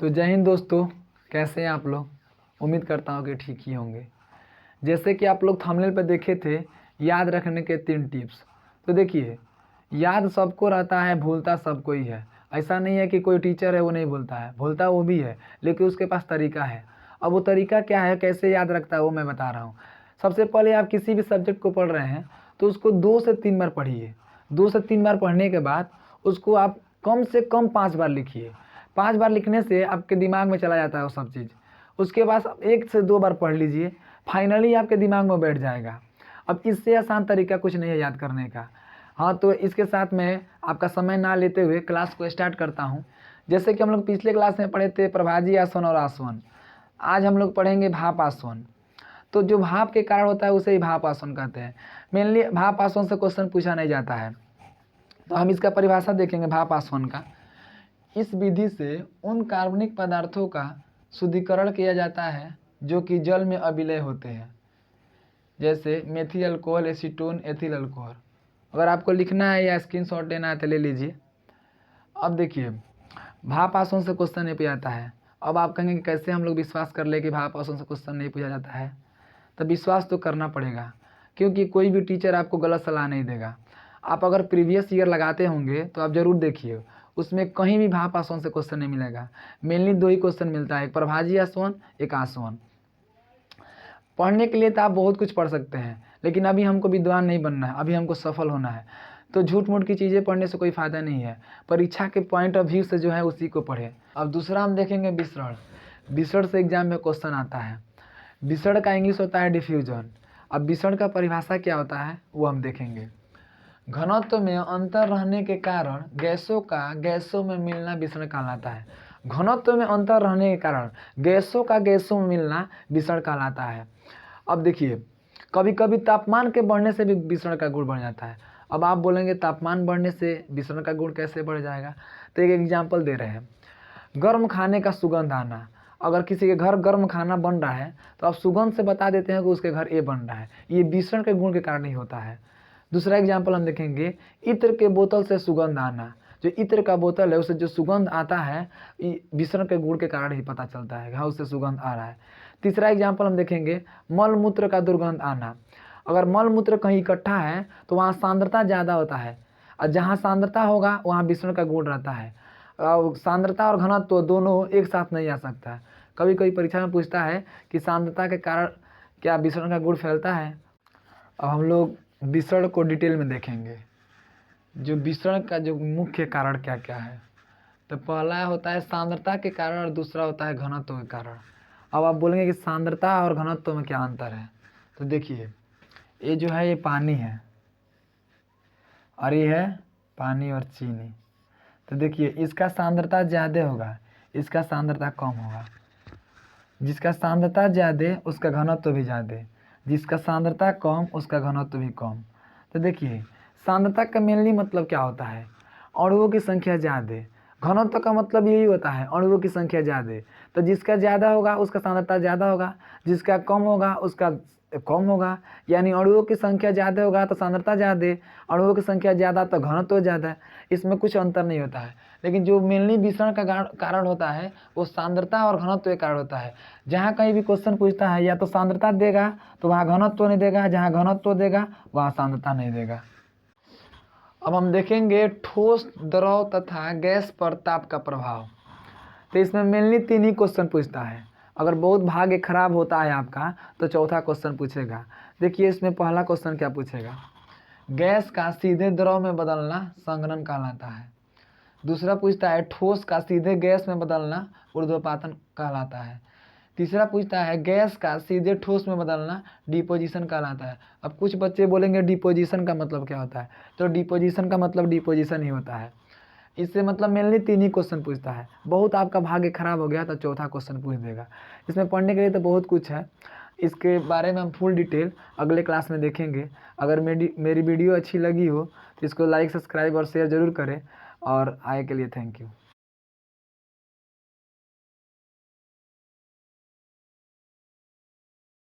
तो जय हिंद दोस्तों, कैसे हैं आप लोग। उम्मीद करता हूँ कि ठीक ही होंगे। जैसे कि आप लोग थंबनेल पर देखे थे, याद रखने के 3 टिप्स। तो देखिए, याद सबको रहता है, भूलता सबको ही है। ऐसा नहीं है कि कोई टीचर है वो नहीं भूलता है, भूलता वो भी है, लेकिन उसके पास तरीका है। अब वो तरीका क्या है, कैसे याद रखता है, वो मैं बता रहा हूँ। सबसे पहले आप किसी भी सब्जेक्ट को पढ़ रहे हैं तो उसको 2 से 3 बार पढ़िए। 2 से 3 बार पढ़ने के बाद उसको आप कम से कम 5 बार लिखिए। 5 बार लिखने से आपके दिमाग में चला जाता है वो सब चीज़। उसके बाद 1 से 2 बार पढ़ लीजिए, फाइनली आपके दिमाग में बैठ जाएगा। अब इससे आसान तरीका कुछ नहीं है याद करने का। हाँ, तो इसके साथ मैं आपका समय ना लेते हुए क्लास को स्टार्ट करता हूँ। जैसे कि हम लोग पिछले क्लास में पढ़े थे प्रभाजी आसन और आसन, आज हम लोग पढ़ेंगे भाप आसन। तो जो भाप के कारण होता है उसे ही भाप आसन कहते हैं। मेनली भाप आसन से क्वेश्चन पूछा नहीं जाता है, तो हम इसका परिभाषा देखेंगे भाप आसन का। इस विधि से उन कार्बनिक पदार्थों का शुद्धिकरण किया जाता है जो कि जल में अविलय होते हैं, जैसे methyl alcohol, acetone, ethyl alcohol. अगर आपको लिखना है या स्क्रीनशॉट लेना है तो ले लीजिए। अब देखिए, भाप आसन से क्वेश्चन नहीं पूछा जाता है। अब आप कहेंगे कि कैसे हम लोग विश्वास कर ले कि भाप आसन से क्वेश्चन नहीं पूछा जाता है। तो विश्वास तो करना पड़ेगा, क्योंकि कोई भी टीचर आपको गलत सलाह नहीं देगा। आप अगर प्रीवियस ईयर लगाते होंगे तो आप ज़रूर देखिए, उसमें कहीं भी भाप आसन से क्वेश्चन नहीं मिलेगा। मेनली 2 ही क्वेश्चन मिलता है, एक प्रभाजी आसन, एक आसन। पढ़ने के लिए तो आप बहुत कुछ पढ़ सकते हैं, लेकिन अभी हमको विद्वान नहीं बनना है, अभी हमको सफल होना है। तो झूठ मूठ की चीज़ें पढ़ने से कोई फ़ायदा नहीं है। परीक्षा के पॉइंट ऑफ व्यू से जो है उसी को पढ़ें। अब दूसरा हम देखेंगे विसरण। विसरण से एग्जाम में क्वेश्चन आता है। विसरण का इंग्लिश होता है डिफ्यूजन। अब विसरण का परिभाषा क्या होता है वो हम देखेंगे। घनत्व में अंतर रहने के कारण गैसों का गैसों में मिलना विसरण कहलाता है। घनत्व में अंतर रहने के कारण गैसों का गैसों में मिलना विसरण कहलाता है। अब देखिए, कभी कभी तापमान के बढ़ने से भी विसरण का गुण बढ़ जाता है। अब आप बोलेंगे तापमान बढ़ने से विसरण का गुण कैसे बढ़ जाएगा, तो एक एग्जाम्पल दे रहे हैं। गर्म खाने का सुगंध आना। अगर किसी के घर गर्म खाना बन रहा है तो आप सुगंध से बता देते हैं कि उसके घर ये बन रहा है। ये विसरण के गुण के कारण ही होता है। दूसरा एग्जाम्पल हम देखेंगे, इत्र के बोतल से सुगंध आना। जो इत्र का बोतल है उससे जो सुगंध आता है, विसरण के गुण के कारण ही पता चलता है, हाँ उससे सुगंध आ रहा है। तीसरा एग्जाम्पल हम देखेंगे, मल मूत्र का दुर्गंध आना। अगर मल मूत्र कहीं इकट्ठा है तो वहाँ सांद्रता ज़्यादा होता है, और जहाँ सांद्रता होगा वहाँ विसरण का गुण रहता है। सांद्रता और घनत्व तो दोनों एक साथ नहीं आ सकता है। कभी कभी परीक्षा में पूछता है कि सांद्रता के कारण क्या विसरण का गुण फैलता है। अब हम लोग विसरण को डिटेल में देखेंगे। जो विसरण का जो मुख्य कारण क्या क्या है, तो पहला होता है सांद्रता के कारण और दूसरा होता है घनत्व के कारण। अब आप बोलेंगे कि सांद्रता और घनत्व में क्या अंतर है, तो देखिए, ये जो है ये पानी है और ये है पानी और चीनी। तो देखिए, इसका सांद्रता ज़्यादा होगा, इसका सांद्रता कम होगा। जिसका सांद्रता ज़्यादा उसका घनत्व भी ज़्यादा, जिसका सांद्रता कम उसका घनत्व भी कम। तो देखिए, सांद्रता का मेनली मतलब क्या होता है, अणुओं की संख्या ज़्यादा। घनत्व का मतलब यही होता है अणुओं की संख्या ज़्यादा। तो जिसका ज़्यादा होगा उसका सांद्रता ज़्यादा होगा, जिसका कम होगा उसका कम होगा। यानी अणुओं की संख्या ज़्यादा होगा तो सांद्रता ज़्यादा, अणुओं की संख्या ज़्यादा तो घनत्व ज़्यादा। इसमें कुछ अंतर नहीं होता है, लेकिन जो मेनली विसरण का कारण होता है वो सांद्रता और घनत्व के कारण होता है। जहाँ कहीं भी क्वेश्चन पूछता है या तो सांद्रता देगा तो वहाँ घनत्व नहीं देगा, जहाँ घनत्व देगा वहाँ सांद्रता नहीं देगा। अब हम देखेंगे ठोस, द्रव तथा गैस पर ताप का प्रभाव। तो इसमें मेनली 3 ही क्वेश्चन पूछता है। अगर बहुत भाग्य खराब होता है आपका तो चौथा क्वेश्चन पूछेगा। देखिए, इसमें पहला क्वेश्चन क्या पूछेगा, गैस का सीधे द्रव में बदलना संघनन कहलाता है। दूसरा पूछता है ठोस का सीधे गैस में बदलना ऊर्ध्वपातन कहलाता है। तीसरा पूछता है गैस का सीधे ठोस में बदलना डिपोजिशन कहलाता है। अब कुछ बच्चे बोलेंगे डिपोजिशन का मतलब क्या होता है, तो डिपोजिशन का मतलब डिपोजिशन ही होता है। इससे मतलब मेनली 3 ही क्वेश्चन पूछता है। बहुत आपका भाग्य खराब हो गया तो चौथा क्वेश्चन पूछ देगा। इसमें पढ़ने के लिए तो बहुत कुछ है, इसके बारे में हम फुल डिटेल अगले क्लास में देखेंगे। अगर मेरी वीडियो अच्छी लगी हो तो इसको लाइक, सब्सक्राइब और शेयर ज़रूर करें। और आए के लिए थैंक यू।